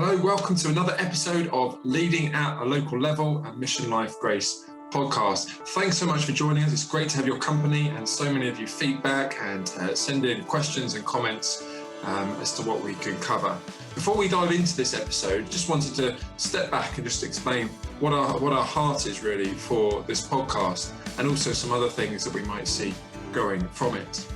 Hello, welcome to another episode of Leading at a Local Level, a Mission Life Grace podcast. Thanks so much for joining us. It's great to have your company and so many of you feedback and send in questions and comments as to what we can cover. Before we dive into this episode, just wanted to step back and just explain what our heart is really for this podcast, and also some other things that we might see going from it.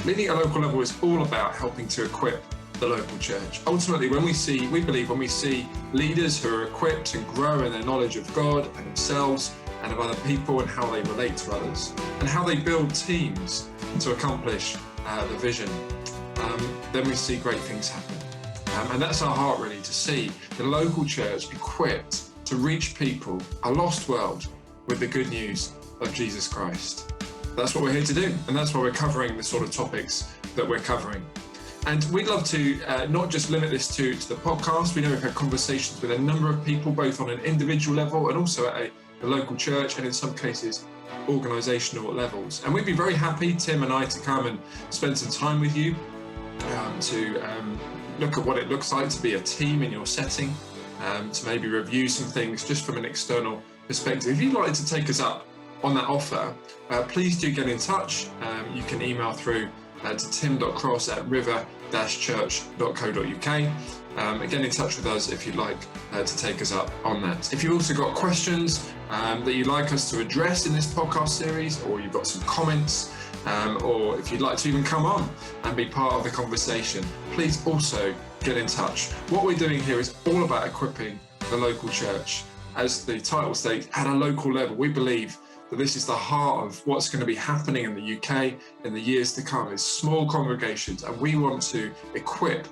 Leading at a local level is all about helping to equip the local church. Ultimately, we believe when we see leaders who are equipped and grow in their knowledge of God and themselves and of other people and how they relate to others and how they build teams to accomplish the vision, then we see great things happen. And that's our heart really, to see the local church equipped to reach people, a lost world, with the good news of Jesus Christ. That's what we're here to do, and that's why we're covering the sort of topics that we're covering. And we'd love to not just limit this to the podcast. We know we've had conversations with a number of people, both on an individual level and also at a local church, and in some cases, organisational levels. And we'd be very happy, Tim and I, to come and spend some time with you to look at what it looks like to be a team in your setting, to maybe review some things just from an external perspective. If you'd like to take us up on that offer, please do get in touch. You can email through to tim.cross@river-church.co.uk. Get in touch with us if you'd like to take us up on that. If you've also got questions that you'd like us to address in this podcast series, or you've got some comments, or if you'd like to even come on and be part of the conversation, please also get in touch. What we're doing here is all about equipping the local church. As the title states, at a local level. We believe that this is the heart of what's going to be happening in the UK in the years to come, is small congregations, and we want to equip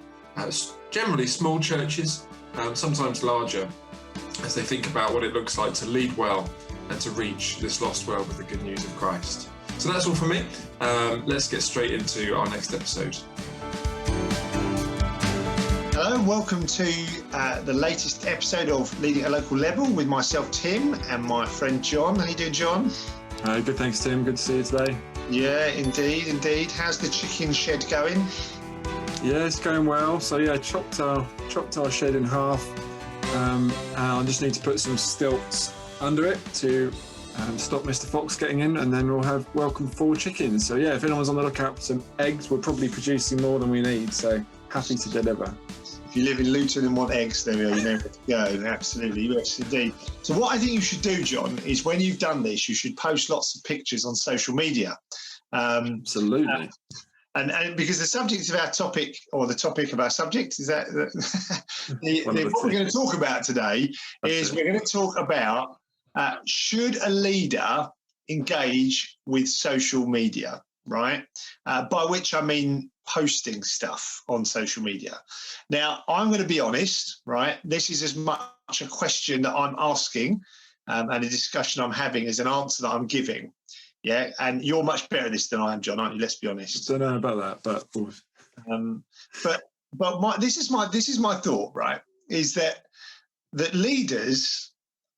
generally small churches, sometimes larger, as they think about what it looks like to lead well and to reach this lost world with the good news of Christ. So that's all from me. Let's get straight into our next episode. Hello and welcome to the latest episode of Leading at a Local Level with myself, Tim, and my friend John. How you doing, John? Good, thanks, Tim. Good to see you today. Yeah, indeed. How's the chicken shed going? Yeah, it's going well. So yeah, chopped our shed in half. I just need to put some stilts under it to stop Mr. Fox getting in, and then we'll welcome 4 chickens. So yeah, if anyone's on the lookout for some eggs, we're probably producing more than we need. So happy to deliver. If you live in Luton and want eggs, there we are, you know where to go. Absolutely, yes, indeed. So what I think you should do, John, is when you've done this, you should post lots of pictures on social media. Absolutely. And because the subject of our topic, or the topic of our subject, is that what we're going to talk about today is we're going to talk about should a leader engage with social media, right? By which I mean posting stuff on social media. Now, I'm going to be honest, right? This is as much a question that I'm asking and a discussion I'm having as an answer that I'm giving. Yeah, and you're much better at this than I am, John, aren't you? Let's be honest. I don't know about that, but this is my thought, right? Is that leaders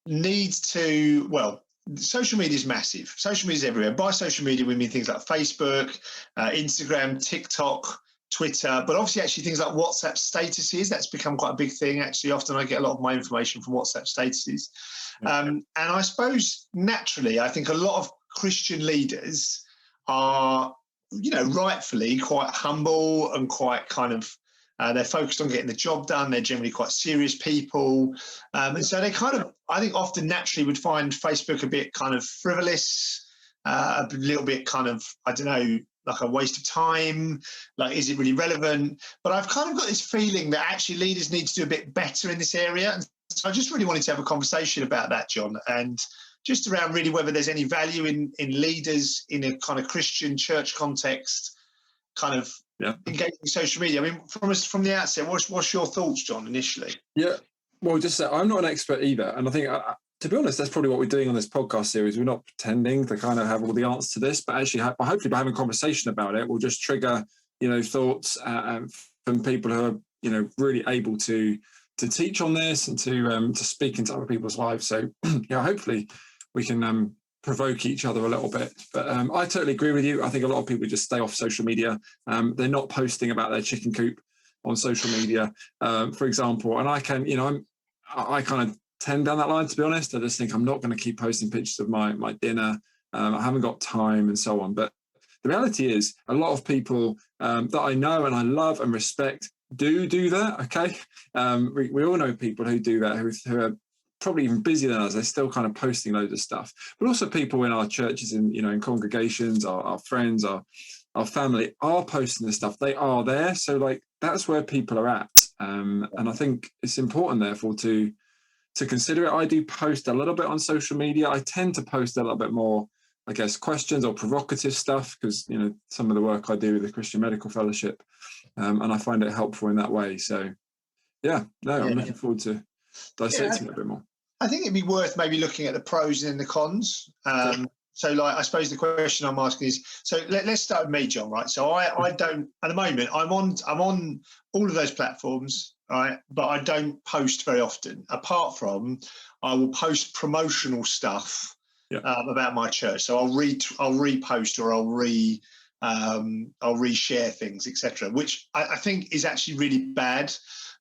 need to, well, social media is massive. Social media is everywhere. By social media, we mean things like Facebook, Instagram, TikTok, Twitter, but obviously actually things like WhatsApp statuses. That's become quite a big thing. Actually, often I get a lot of my information from WhatsApp statuses. And I suppose naturally, I think a lot of Christian leaders are, rightfully quite humble and quite kind of, they're focused on getting the job done. They're generally quite serious people. And so they kind of, I think often naturally would find Facebook a bit kind of frivolous, a little bit kind of, I don't know, like a waste of time. Like, is it really relevant? But I've kind of got this feeling that actually leaders need to do a bit better in this area. And so I just really wanted to have a conversation about that, John, and just around really whether there's any value in leaders in a kind of Christian church context, kind of engaging social media. I mean, from the outset, what's your thoughts, John, initially? Yeah, well, just say I'm not an expert either, and I think, to be honest, that's probably what we're doing on this podcast series. We're not pretending to kind of have all the answers to this, but actually, hopefully, by having a conversation about it, we'll just trigger, thoughts from people who are, really able to teach on this and to speak into other people's lives. So, hopefully, we can provoke each other a little bit. But I totally agree with you. I think a lot of people just stay off social media. They're not posting about their chicken coop. on social media, for example. And I can, I kind of tend down that line, to be honest. I just think I'm not going to keep posting pictures of my dinner. I haven't got time and so on. But the reality is a lot of people that I know and I love and respect do that. Okay. We all know people who do that, who are probably even busier than us. They're still kind of posting loads of stuff, but also people in our churches, in congregations, our friends, our family are posting this stuff. They are there. So like, that's where people are at. And I think it's important therefore to consider it. I do post a little bit on social media. I tend to post a little bit more, I guess, questions or provocative stuff, because, some of the work I do with the Christian Medical Fellowship, and I find it helpful in that way. So I'm looking forward to dissecting it a bit more. I think it'd be worth maybe looking at the pros and the cons. So, like, I suppose the question I'm asking is, so let's start with me, John. Right. So I don't at the moment. I'm on all of those platforms, right? But I don't post very often. Apart from, I will post promotional stuff about my church. So I'll repost or I'll reshare things, etc. Which I think is actually really bad.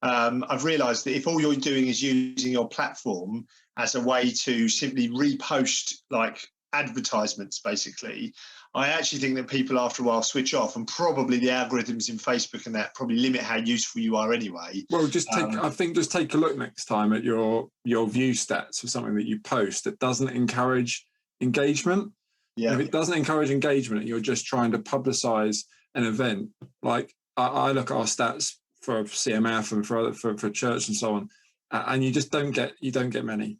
I've realised that if all you're doing is using your platform as a way to simply repost like advertisements, basically, I actually think that people after a while switch off, and probably the algorithms in Facebook and that probably limit how useful you are anyway. Well, just take a look next time at your view stats for something that you post that doesn't encourage engagement. Yeah. If it doesn't encourage engagement, you're just trying to publicize an event. Like I look at our stats for CMF and for church and so on, and you just don't get many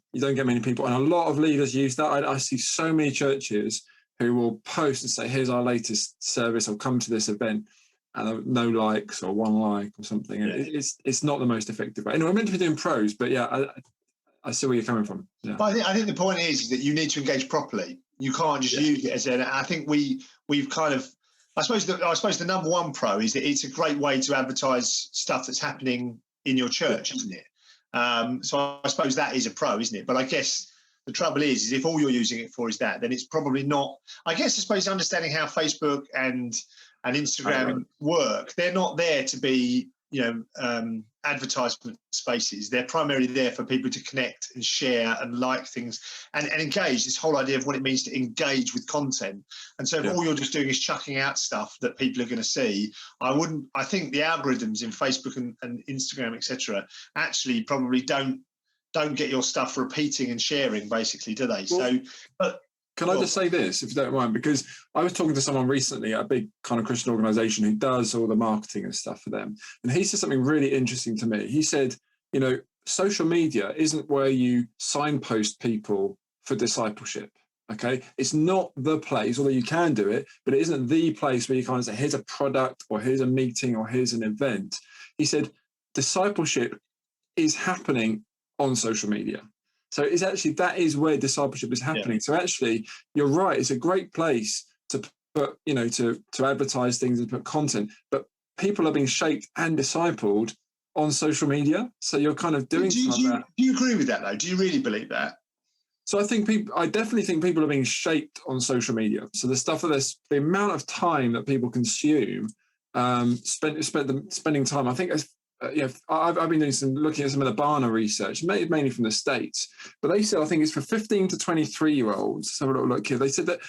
people. And a lot of leaders use that. I see so many churches who will post and say, here's our latest service, or come to this event, and no likes or one like or something. Yeah. It's not the most effective way. Anyway, I'm meant to be doing pros, but I see where you're coming from. Yeah. But I think the point is that you need to engage properly. You can't just use it as I think we've kind of, I suppose the number one pro is that it's a great way to advertise stuff that's happening in your church, isn't it? So I suppose that is a pro, isn't it? But I guess the trouble is if all you're using it for is that, then it's probably not. I suppose understanding how Facebook and Instagram work, they're not there to be, advertisement spaces. They're primarily there for people to connect and share and like things and engage. This whole idea of what it means to engage with content. And so if all you're just doing is chucking out stuff that people are going to see, I think the algorithms in Facebook and Instagram, etc., actually probably don't get your stuff repeating and sharing, basically, do they? Can I just say this, if you don't mind? Because I was talking to someone recently at a big kind of Christian organization who does all the marketing and stuff for them. And he said something really interesting to me. He said, social media isn't where you signpost people for discipleship. Okay. It's not the place, although you can do it, but it isn't the place where you kind of say, here's a product or here's a meeting or here's an event. He said, discipleship is happening on social media. So it's actually, that is where discipleship is happening. Yeah. So actually, you're right. It's a great place to put, to advertise things and put content, but people are being shaped and discipled on social media. So you're kind of doing some of that. Do you agree with that though? Do you really believe that? So I definitely think people are being shaped on social media. So the stuff that the amount of time that people consume, spending time, I think I've been doing looking at some of the Barna research, mainly from the States, but they said, I think it's for 15 to 23-year-olds. So have a little look here. They said that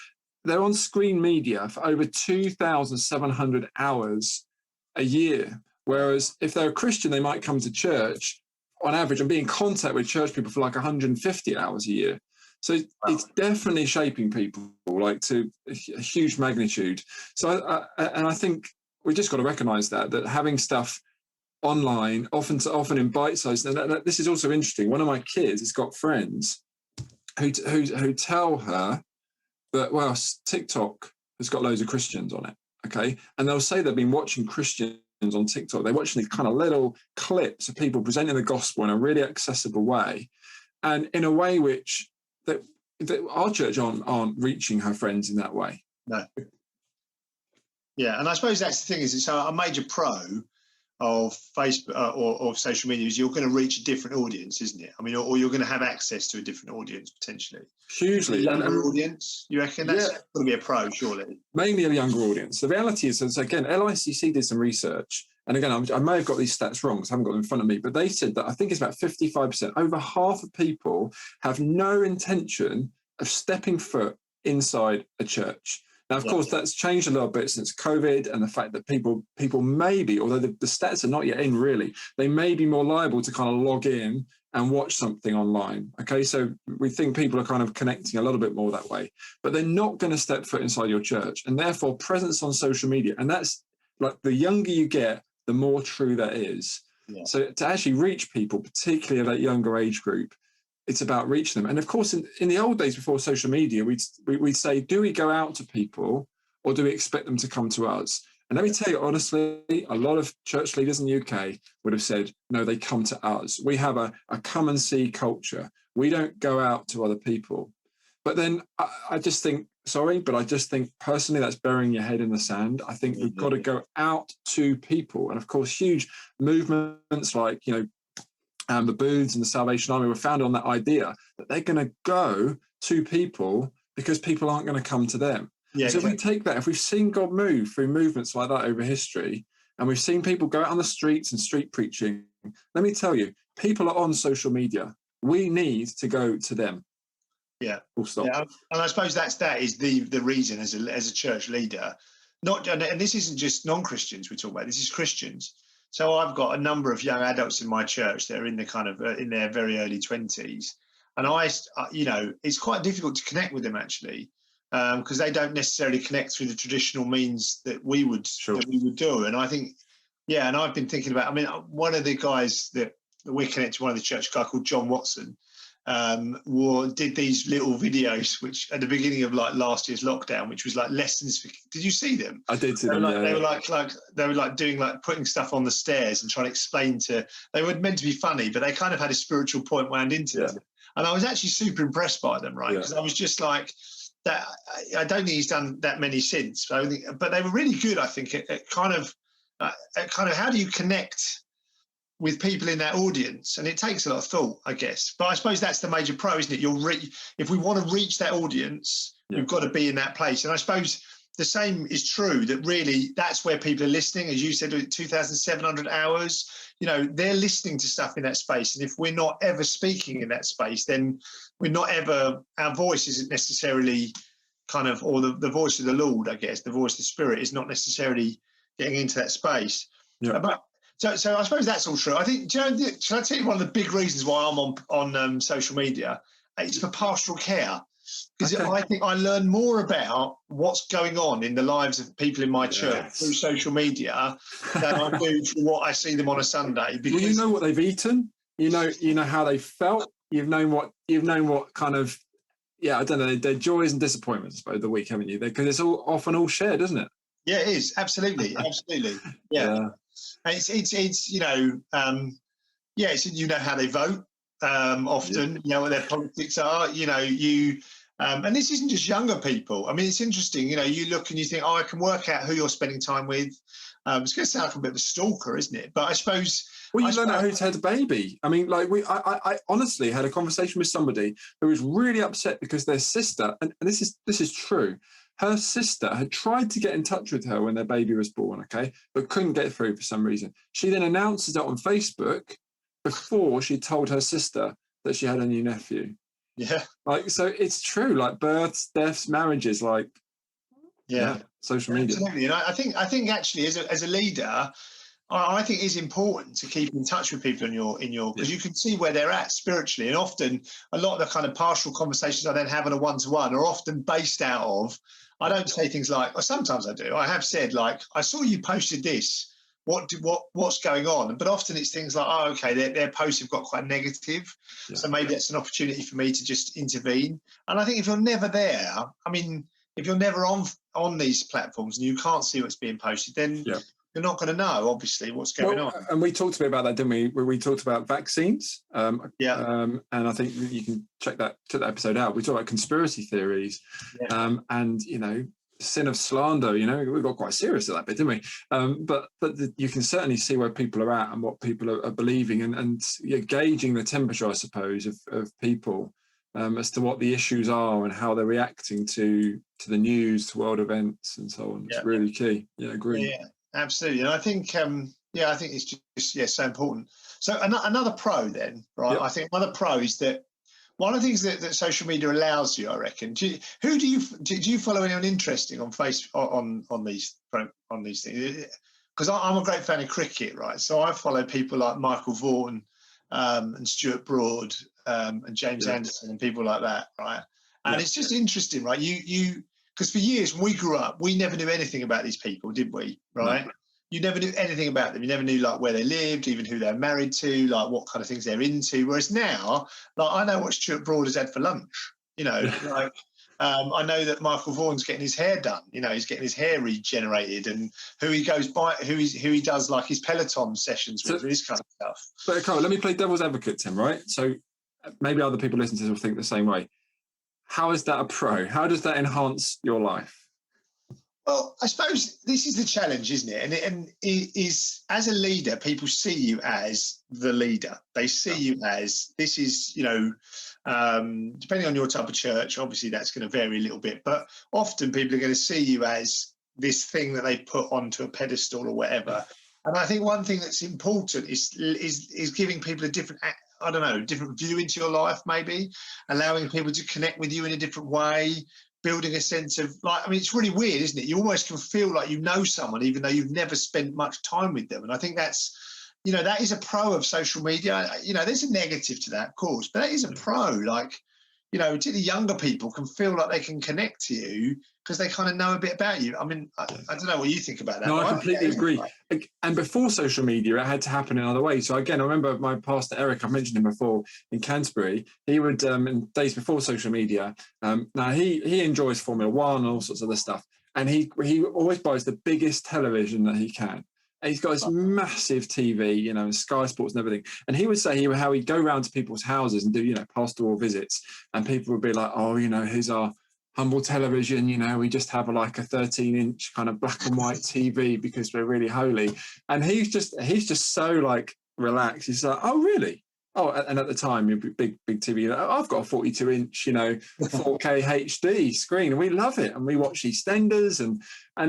they're on screen media for over 2,700 hours a year. Whereas if they're a Christian, they might come to church on average and be in contact with church people for like 150 hours a year. So it's definitely shaping people like to a huge magnitude. So, and I think we just got to recognize that having stuff online, often in bite size. And this is also interesting. One of my kids has got friends who tell her that, well, TikTok has got loads of Christians on it. Okay. And they'll say they've been watching Christians on TikTok. They're watching these kind of little clips of people presenting the gospel in a really accessible way. And in a way which that our church aren't reaching her friends in that way. No. Yeah. And I suppose that's the thing is it's a major pro of Facebook or social media is you're going to reach a different audience, isn't it? I mean, or you're going to have access to a different audience potentially. Hugely. A younger audience, you reckon? That's going to be a pro, surely. Mainly a younger audience. The reality is, again, LICC did some research and again, I may have got these stats wrong because I haven't got them in front of me, but they said that I think it's about 55%, over half of people have no intention of stepping foot inside a church. Now, of course, that's changed a little bit since COVID, and the fact that people maybe, although the stats are not yet in really, they may be more liable to kind of log in and watch something online. Okay, so we think people are kind of connecting a little bit more that way, but they're not going to step foot inside your church, and therefore presence on social media. And that's like, the younger you get, the more true that is. Yeah. So to actually reach people, particularly of that younger age group, it's about reaching them. And of course, in the old days before social media, we'd say, do we go out to people or do we expect them to come to us? And let me tell you, honestly, a lot of church leaders in the UK would have said, no, they come to us. We have a come and see culture. We don't go out to other people. But then I just think, sorry, but I just think personally that's burying your head in the sand. I think we've got to go out to people. And of course, huge movements like, the Booths and the Salvation Army were founded on that idea that they're going to go to people because people aren't going to come to them. Yeah, so exactly. If we take that, if we've seen God move through movements like that over history, and we've seen people go out on the streets and street preaching, let me tell you, people are on social media. We need to go to them. Yeah. Full stop. Yeah. And I suppose that is the reason as a church leader, and this isn't just non-Christians we talk about, this is Christians. So I've got a number of young adults in my church that are in the kind of in their very early 20s, and it's quite difficult to connect with them actually, because they don't necessarily connect through the traditional means that we would do. And I think, and I've been thinking about. I mean, one of the guys that we're connected to, one of the church, a guy called John Watson, did these little videos which at the beginning of like last year's lockdown, which was like lessons for, did you see them? I did see them. They were like doing like putting stuff on the stairs and trying to explain they were meant to be funny, but they kind of had a spiritual point wound into them. And I was actually super impressed by them, right? Because I was just like, that I don't think he's done that many since, but they were really good, I think, at kind of how do you connect with people in that audience? And it takes a lot of thought, I guess. But I suppose that's the major pro, isn't it? If we want to reach that audience, we've got to be in that place. And I suppose the same is true, that really that's where people are listening. As you said, 2,700 hours, they're listening to stuff in that space. And if we're not ever speaking in that space, then our voice isn't necessarily kind of, or the voice of the Lord, I guess, the voice of the Spirit is not necessarily getting into that space. Yeah. But So I suppose that's all true. I think, should I tell you one of the big reasons why I'm on social media? It's for pastoral care. Because I think I learn more about what's going on in the lives of people in my church through social media than I do through what I see them on a Sunday. Because you know what they've eaten. You know how they felt. You've known what kind of, I don't know, their joys and disappointments over the week, haven't you? Because it's all often all shared, isn't it? Yeah, it is. Absolutely. Yeah. It's how they vote often, what their politics are, and this isn't just younger people. I mean, it's interesting, you look and you think, I can work out who you're spending time with. It's going to sound like a bit of a stalker, isn't it? But I suppose... Well, you learn out who's had a baby. I mean, like I honestly had a conversation with somebody who was really upset because their sister, and this is true, her sister had tried to get in touch with her when their baby was born, but couldn't get through for some reason. She then announces it on Facebook before she told her sister that she had a new nephew. Yeah. So it's true, like births, deaths, marriages, social media. Absolutely. And I think actually as a leader, I think it is important to keep in touch with people in your because you can see where they're at spiritually. And often a lot of the kind of pastoral conversations I then have in a one-to-one are often based out of, I don't say things like, or sometimes I do, I have said like, I saw you posted this, what's going on? But often it's things like, their posts have got quite negative. Yeah. So maybe that's an opportunity for me to just intervene. And I think if you're never there, if you're never on these platforms and you can't see what's being posted, then you're not going to know, obviously, what's going on. And we talked a bit about that, didn't we? We talked about vaccines. And I think you can check that episode out. We talked about conspiracy theories and, sin of slander. We got quite serious at that bit, didn't we? But you can certainly see where people are at and what people are believing and gauging the temperature, I suppose, of people as to what the issues are and how they're reacting to the news, to world events and so on. It's really key. Yeah, agree. Yeah. Absolutely. And I think Yeah, I think it's just so important. So another pro then, right? Yep. I think another pro is that one of the things that social media allows you, I reckon. Who do you follow anyone interesting on on these things? Because I'm a great fan of cricket, right? So I follow people like Michael Vaughan and Stuart Broad and James Anderson and people like that, right? And it's just interesting, right? You because for years when we grew up, we never knew anything about these people, did we? Right? No. You never knew anything about them. You never knew like where they lived, even who they're married to, like what kind of things they're into. Whereas now, like I know what Stuart Broad has had for lunch. You know, like I know that Michael Vaughan's getting his hair done. You know, he's getting his hair regenerated, and who he goes by, who he does like his Peloton sessions with, this kind of stuff. But Carl, let me play devil's advocate, Tim. Right? So maybe other people listening to this will think the same way. How is that a pro? How does that enhance your life? Well, I suppose this is the challenge, isn't it? And it is, as a leader, people see you as the leader. They see you as, this is, you know, depending on your type of church, obviously that's going to vary a little bit, but often people are going to see you as this thing that they put onto a pedestal or whatever. And I think one thing that's important is giving people a different, I don't know, different view into your life, maybe allowing people to connect with you in a different way, building a sense of like, I mean, it's really weird, isn't it? You almost can feel like you know someone, even though you've never spent much time with them. And I think that's, you know, that is a pro of social media. You know, there's a negative to that, of course, but that is a pro. Like, you know, particularly younger people can feel like they can connect to you because they kind of know a bit about you. I mean, I don't know what you think about that. No, I completely agree. And before social media, it had to happen in other ways. So again, I remember my pastor, Eric, I mentioned him before in Canterbury, he would, in days before social media, now he enjoys Formula One and all sorts of other stuff. And he always buys the biggest television that he can. And he's got this massive TV, you know, Sky Sports and everything. And he would say how he'd go around to people's houses and do, you know, pastoral visits. And people would be like, oh, you know, here's our humble television, you know, we just have like a 13-inch kind of black and white TV because we're really holy. And he's just so like relaxed. He's like, oh, really? Oh, and at the time, big TV, like, oh, I've got a 42-inch, you know, 4K HD screen, and we love it. And we watch EastEnders, and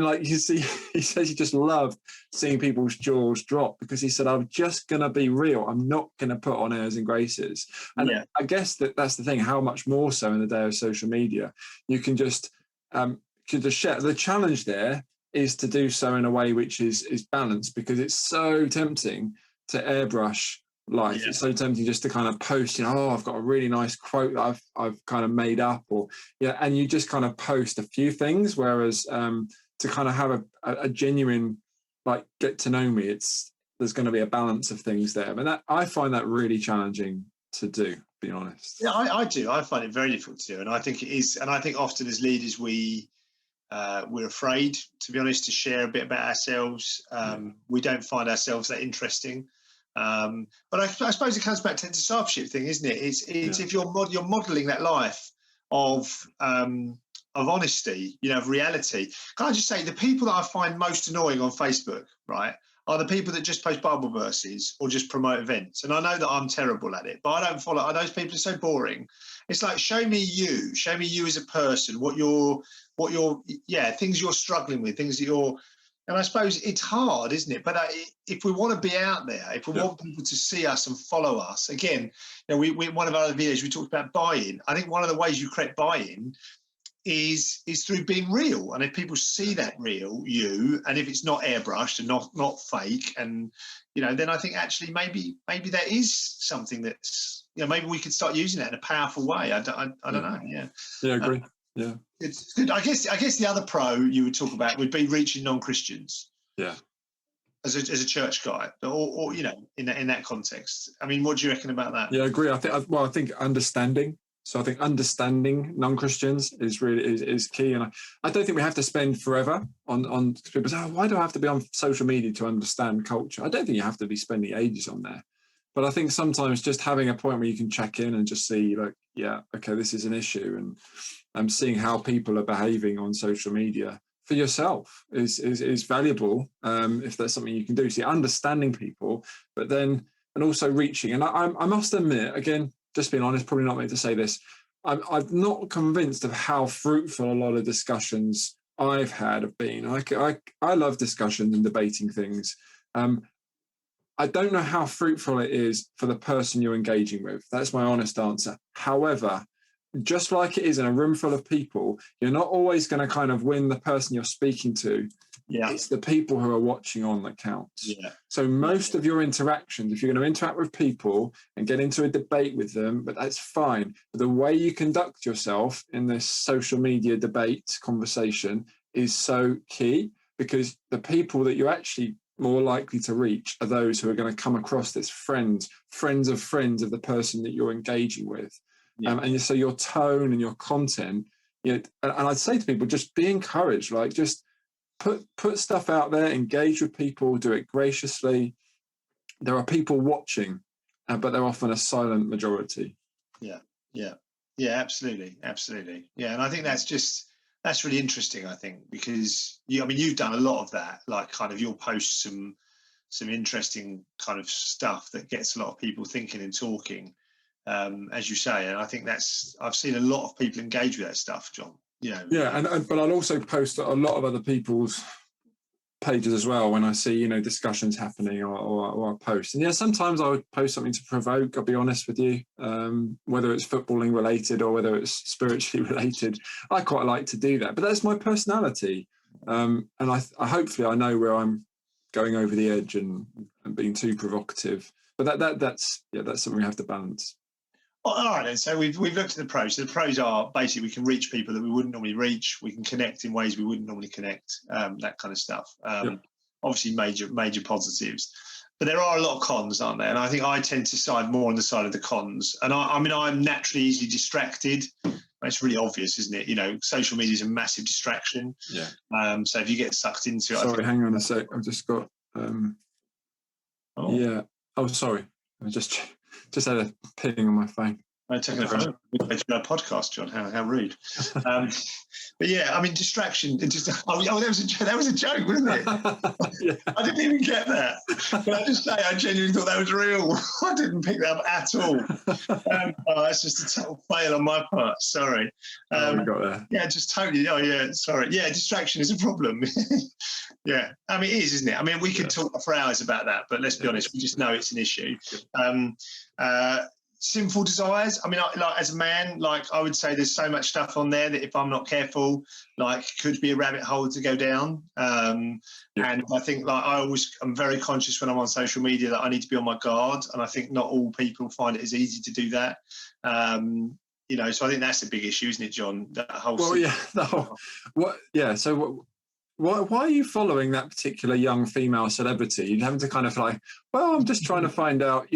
like you see, he says he just loved seeing people's jaws drop because he said, I'm just going to be real. I'm not going to put on airs and graces. And I guess that's the thing, how much more so in the day of social media, you can just share. The challenge there is to do so in a way which is balanced, because it's so tempting to airbrush life. It's so tempting just to kind of post, you know, oh, I've got a really nice quote that I've kind of made up, or and you just kind of post a few things, whereas to kind of have a genuine like get to know me, there's going to be a balance of things there. But that I find that really challenging to do, to be honest. Yeah, I do. I find it very difficult to do, and I think it is. And I think often as leaders we're afraid, to be honest, to share a bit about ourselves. We don't find ourselves that interesting. But I suppose it comes back to the discipleship thing, isn't it? It's if you're modeling that life of honesty, you know, of reality. Can I just say, the people that I find most annoying on Facebook, right, are the people that just post Bible verses or just promote events. And I know that I'm terrible at it, but I don't follow. Those people are so boring. It's like, show me you as a person, what you're things you're struggling with, things that you're. And I suppose it's hard, isn't it? But if we want to be out there, if we want people to see us and follow us, again, you know, we one of our other videos we talked about buy-in. I think one of the ways you create buy-in is through being real. And if people see that real you, and if it's not airbrushed and not fake, and you know, then I think actually maybe that is something that's, you know, maybe we could start using that in a powerful way. I don't know. Yeah, I agree. Yeah, it's good. I guess the other pro you would talk about would be reaching non-Christians. Yeah, as a church guy, or you know, in that context. I mean, what do you reckon about that? Yeah, I agree. I think understanding. So I think understanding non-Christians is really is key, and I don't think we have to spend forever on people say, oh, why do I have to be on social media to understand culture? I don't think you have to be spending ages on there. But I think sometimes just having a point where you can check in and just see, like, yeah, okay, this is an issue, and I'm seeing how people are behaving on social media for yourself is valuable. If there's something you can do, see, understanding people, but then and also reaching. And I must admit, again, just being honest, probably not meant to say this, I'm not convinced of how fruitful a lot of discussions I've had have been. I love discussions and debating things. I don't know how fruitful it is for the person you're engaging with. That's my honest answer. However, just like it is in a room full of people, you're not always going to kind of win the person you're speaking to. Yeah. It's the people who are watching on that counts. Yeah. So most of your interactions, if you're going to interact with people and get into a debate with them, but that's fine. But the way you conduct yourself in this social media debate conversation is so key, because the people that you're actually more likely to reach are those who are going to come across this friends of friends of the person that you're engaging with. Yeah. And so your tone and your content, and I'd say to people, just be encouraged, like just put stuff out there, engage with people, do it graciously. There are people watching, but they're often a silent majority. Yeah, absolutely. Yeah, and I think that's really interesting, I think, because you've done a lot of that, like kind of you'll post some interesting kind of stuff that gets a lot of people thinking and talking, as you say, and I think I've seen a lot of people engage with that stuff, John. But I'll also post a lot of other people's pages as well when I see discussions happening or I post. And sometimes I would post something to provoke, I'll be honest with you, whether it's footballing related or whether it's spiritually related. I quite like to do that, but that's my personality, and I hopefully I know where I'm going over the edge and being too provocative, but that's something we have to balance. All right, then. So we've looked at the pros. So the pros are basically we can reach people that we wouldn't normally reach. We can connect in ways we wouldn't normally connect. That kind of stuff. Obviously, major positives, but there are a lot of cons, aren't there? And I think I tend to side more on the side of the cons. And I'm naturally easily distracted. It's really obvious, isn't it? Social media is a massive distraction. Yeah. So if you get sucked into it, sorry, hang on a sec. I've just got. Yeah. Oh, sorry. I just had a ping on my phone. I'm taking a photo of our podcast, John. How rude. But distraction. That was a joke, wasn't it? Yeah. I didn't even get that. But I just say I genuinely thought that was real. I didn't pick that up at all. That's just a total fail on my part. Sorry. We got there. Yeah, just totally. Oh yeah, sorry. Yeah, distraction is a problem. Yeah, it is, isn't it? We could talk for hours about that, but let's be honest, we just know it's an issue. Sinful desires. As a man, I would say there's so much stuff on there that if I'm not careful, could be a rabbit hole to go down. And I think I'm very conscious when I'm on social media that I need to be on my guard. And I think not all people find it as easy to do that. So I think that's a big issue, isn't it, John? That whole. Well, yeah. No. What? Yeah. So why are you following that particular young female celebrity? You're having to kind of I'm just trying to find out,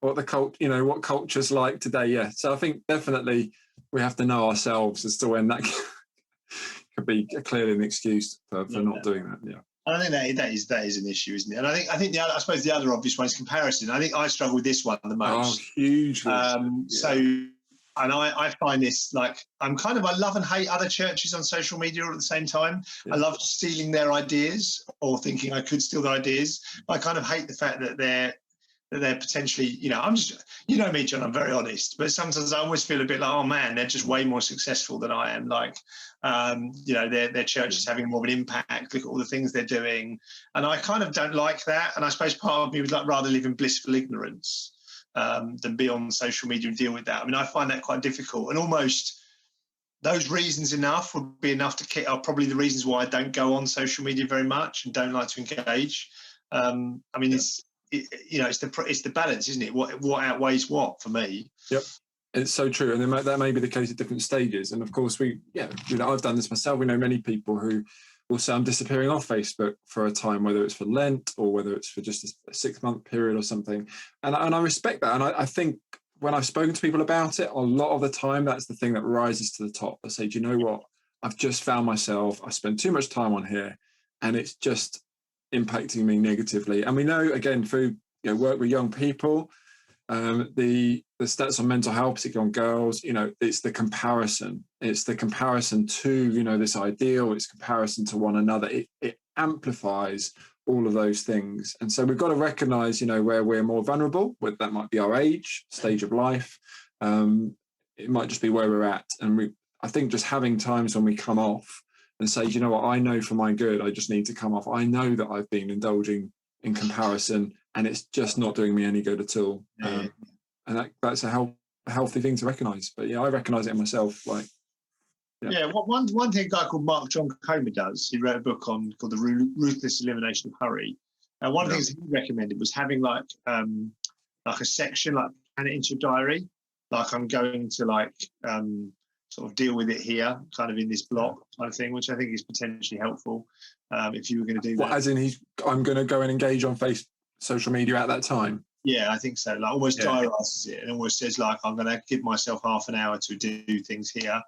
what what culture's like today. Yeah. So I think definitely we have to know ourselves as to when that could be clearly an excuse for not doing that. Yeah. I think that is an issue, isn't it? And I think I suppose the other obvious one is comparison. I think I struggle with this one the most. Oh, hugely. And I find this I love and hate other churches on social media all at the same time. Yeah. I love stealing their ideas or thinking I could steal their ideas. I kind of hate the fact that they're potentially, I'm just, me, John, I'm very honest, but sometimes I always feel a bit like, oh man, they're just way more successful than I am. Their church is having more of an impact. Look at all the things they're doing. And I kind of don't like that. And I suppose part of me would rather live in blissful ignorance than be on social media and deal with that. I find that quite difficult, and almost those reasons would be enough to kick are probably the reasons why I don't go on social media very much and don't like to engage. It's the balance, isn't it? What outweighs what for me? Yep, it's so true, and that may be the case at different stages. And of course, I've done this myself. We know many people who will say I'm disappearing off Facebook for a time, whether it's for Lent or whether it's for just a 6-month period or something. And I respect that, and I think when I've spoken to people about it, a lot of the time that's the thing that rises to the top. They say, do you know what? I've just found myself. I spend too much time on here, and it's just impacting me negatively. And we know, again, through work with young people, the stats on mental health, particularly on girls, it's the comparison. It's the comparison to, this ideal. It's comparison to one another. It amplifies all of those things. And so we've got to recognize, where we're more vulnerable. That might be our age, stage of life. It might just be where we're at. And I think just having times when we come off and say, you know what, I know for my good, I just need to come off. I know that I've been indulging in comparison and it's just not doing me any good at all. And that's a healthy thing to recognise. But yeah, I recognise it in myself. Like, one thing a guy called Mark John Comer does. He wrote a book called The Ruthless Elimination of Hurry. And one of the things he recommended was having like a section, like plan it into your diary. Like, I'm going to sort of deal with it here, kind of in this block kind of thing, which I think is potentially helpful if you were going to do that. As in, I'm going to go and engage on social media at that time. Yeah, I think so. Like, almost diarises it and almost says, like, I'm going to give myself half an hour to do things here,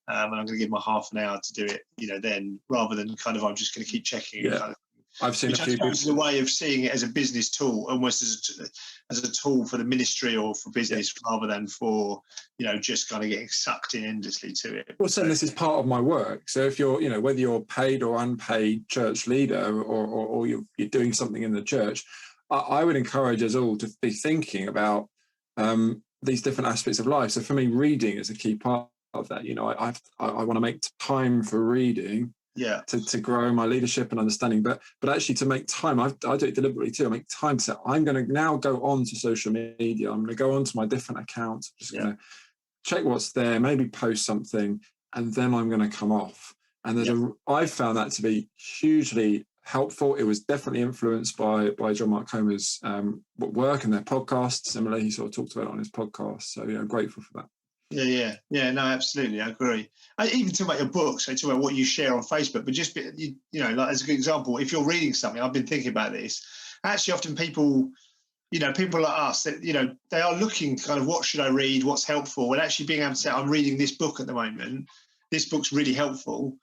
and I'm going to give my half an hour to do it, then, rather than kind of I'm just going to keep checking. Yeah. Kind of, I've seen a few people. It's a way of seeing it as a business tool, almost as a tool for the ministry or for business, rather than for just kind of getting sucked in endlessly to it. Well, so this is part of my work. So if you're, whether you're paid or unpaid church leader, or you're doing something in the church, I would encourage us all to be thinking about these different aspects of life. So for me, reading is a key part of that. I want to make time for reading. To grow my leadership and understanding, but actually to make time, I do it deliberately too. I make time to say, I'm going to now go on to social media. I'm going to go on to my different accounts. I'm just going to check what's there, maybe post something, and then I'm going to come off. And I've found that to be hugely helpful. It was definitely influenced by John Mark Comer's work and their podcast. Similarly, he sort of talked about it on his podcast. So I'm grateful for that. Yeah, no, absolutely, I agree. I even talk about your book, so talk about what you share on Facebook, but just like as a good example, if you're reading something, I've been thinking about this. Actually, often people like us, that they are looking kind of, what should I read, what's helpful, and actually being able to say, I'm reading this book at the moment. This book's really helpful.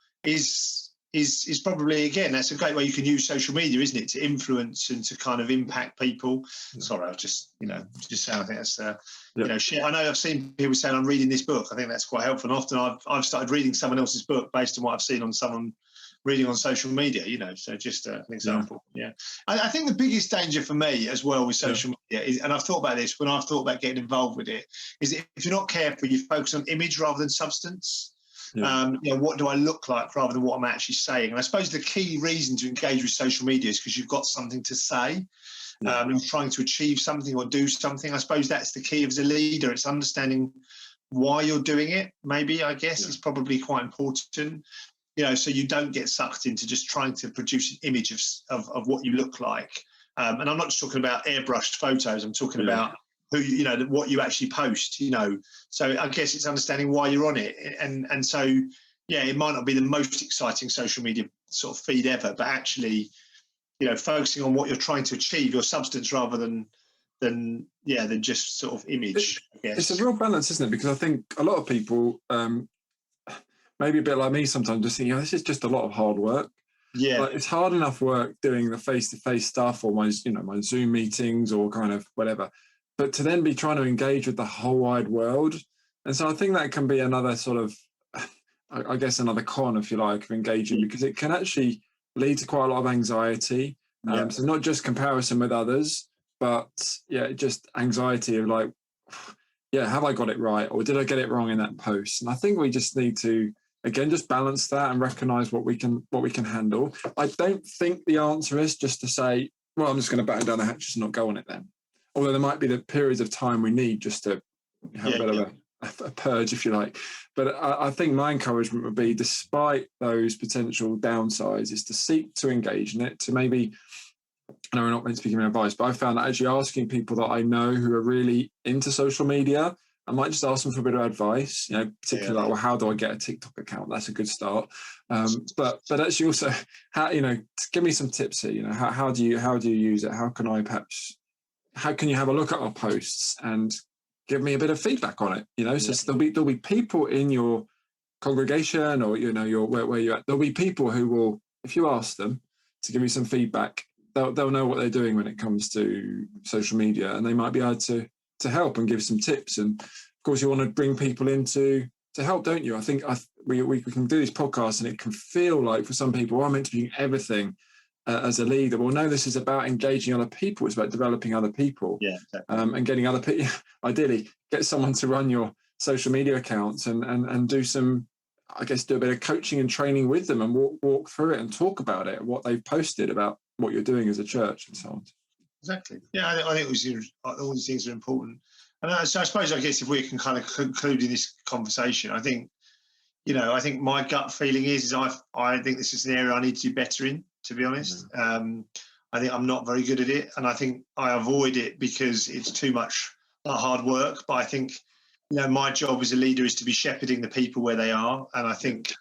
Is probably, again, that's a great way you can use social media, isn't it, to influence and to kind of impact people. Sorry, I was just saying, I think that's share. I know I've seen people saying, I'm reading this book. I think that's quite helpful, and often I've started reading someone else's book based on what I've seen on someone reading on social media, so just an example. I think the biggest danger for me as well with social media is, and I've thought about this when I've thought about getting involved with it, is that if you're not careful, you focus on image rather than substance. What do I look like rather than what I'm actually saying? And I suppose the key reason to engage with social media is because you've got something to say. And trying to achieve something or do something. I suppose that's the key as a leader. It's understanding why you're doing it. Maybe, I guess, is probably quite important. So you don't get sucked into just trying to produce an image of what you look like. And I'm not just talking about airbrushed photos. I'm talking about who what you actually post. So I guess it's understanding why you're on it, and so it might not be the most exciting social media sort of feed ever, but actually focusing on what you're trying to achieve, your substance, rather than just sort of image. I guess it's a real balance, isn't it? Because I think a lot of people, maybe a bit like me sometimes, just think, this is just a lot of hard work. Like, it's hard enough work doing the face-to-face stuff, or my Zoom meetings, or kind of whatever, but to then be trying to engage with the whole wide world. And so I think that can be another sort of, I guess, another con, if you like, of engaging, because it can actually lead to quite a lot of anxiety. So not just comparison with others, but just anxiety of like, have I got it right, or did I get it wrong in that post? And I think we just need to, again, just balance that and recognize what we can handle. I don't think the answer is just to say, well, I'm just going to batten down the hatches and not go on it then. Although there might be the periods of time we need just to have a bit of a purge, if you like. But I think my encouragement would be, despite those potential downsides, is to seek to engage in it, to maybe, I know we're not meant to be giving advice, but I found that actually asking people that I know who are really into social media, I might just ask them for a bit of advice, particularly like, well, how do I get a TikTok account? That's a good start. But actually also, how, give me some tips here. How do you use it? How can you have a look at our posts and give me a bit of feedback on it? So there'll be people in your congregation, or your where you're at. There'll be people who will, if you ask them to give you some feedback, they'll know what they're doing when it comes to social media, and they might be able to help and give some tips. And of course, you want to bring people in to help, don't you? I think we can do these podcasts, and it can feel like for some people, I'm meant to be doing everything as a leader. Well, no, this is about engaging other people. It's about developing other people, exactly. And getting other people. Ideally, get someone to run your social media accounts and do some, I guess, do a bit of coaching and training with them, and walk through it and talk about it, what they've posted about what you're doing as a church, and so on. Exactly. Yeah, I think all these things are important. And so I guess if we can kind of conclude in this conversation, I think, I think my gut feeling is I think this is an area I need to do better in, to be honest. I think I'm not very good at it, and I think I avoid it because it's too much hard work. But I think, my job as a leader is to be shepherding the people where they are, and I think,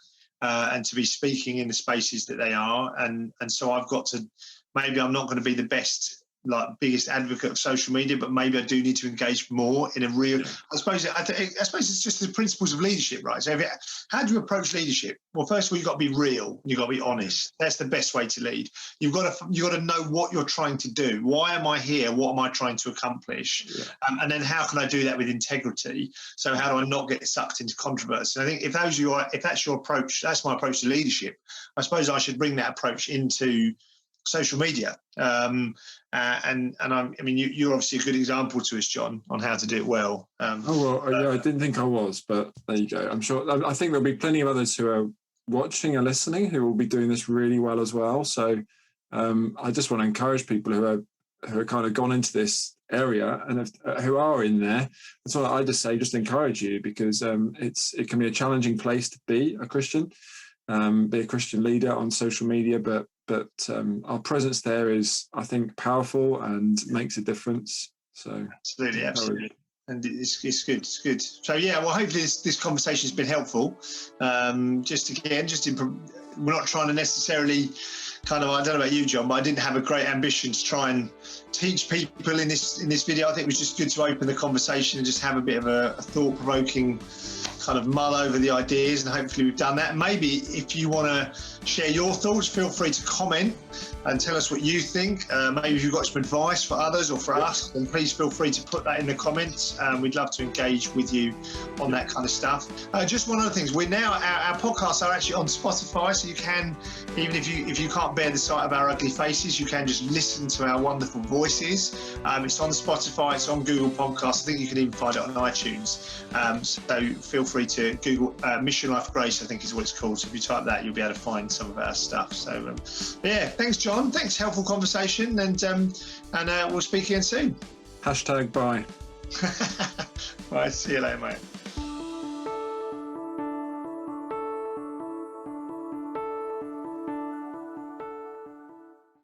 and to be speaking in the spaces that they are, and so I've got to. Maybe I'm not going to be the best, biggest advocate of social media, but maybe I do need to engage more in a real. I suppose it's just the principles of leadership, right? So, how do you approach leadership? Well, first of all, you've got to be real. You've got to be honest. That's the best way to lead. You've got to know what you're trying to do. Why am I here? What am I trying to accomplish? And then how can I do that with integrity? So how do I not get sucked into controversy? I think if that's your approach, that's my approach to leadership. I suppose I should bring that approach into social media, and you're obviously a good example to us, John, on how to do it well. I didn't think I was, but there you go. I'm sure. I think there'll be plenty of others who are watching and listening who will be doing this really well as well. So I just want to encourage people who are kind of gone into this area and who are in there. That's why I just say, just encourage you, because it can be a challenging place to be a Christian, be a Christian leader on social media, but our presence there is, I think, powerful and makes a difference. So absolutely. And it's good. So well, hopefully this conversation has been helpful. We're not trying to necessarily I don't know about you, John, but I didn't have a great ambition to try and teach people in this video. I think it was just good to open the conversation and just have a bit of a thought-provoking kind of mull over the ideas, and hopefully we've done that. Maybe if you want to share your thoughts, feel free to comment and tell us what you think. Maybe if you've got some advice for others or for us, then please feel free to put that in the comments. We'd love to engage with you on that kind of stuff. Just one other thing, our podcasts are actually on Spotify, so you can, even if you can't bear the sight of our ugly faces, you can just listen to our wonderful voices. It's on Spotify, it's on Google Podcasts. I think you can even find it on iTunes. So feel free to Google Mission Life Grace, I think is what it's called. So if you type that, you'll be able to find some of our stuff. So thanks, John. Thanks, helpful conversation, and we'll speak again soon. #bye. Right, see you later, mate.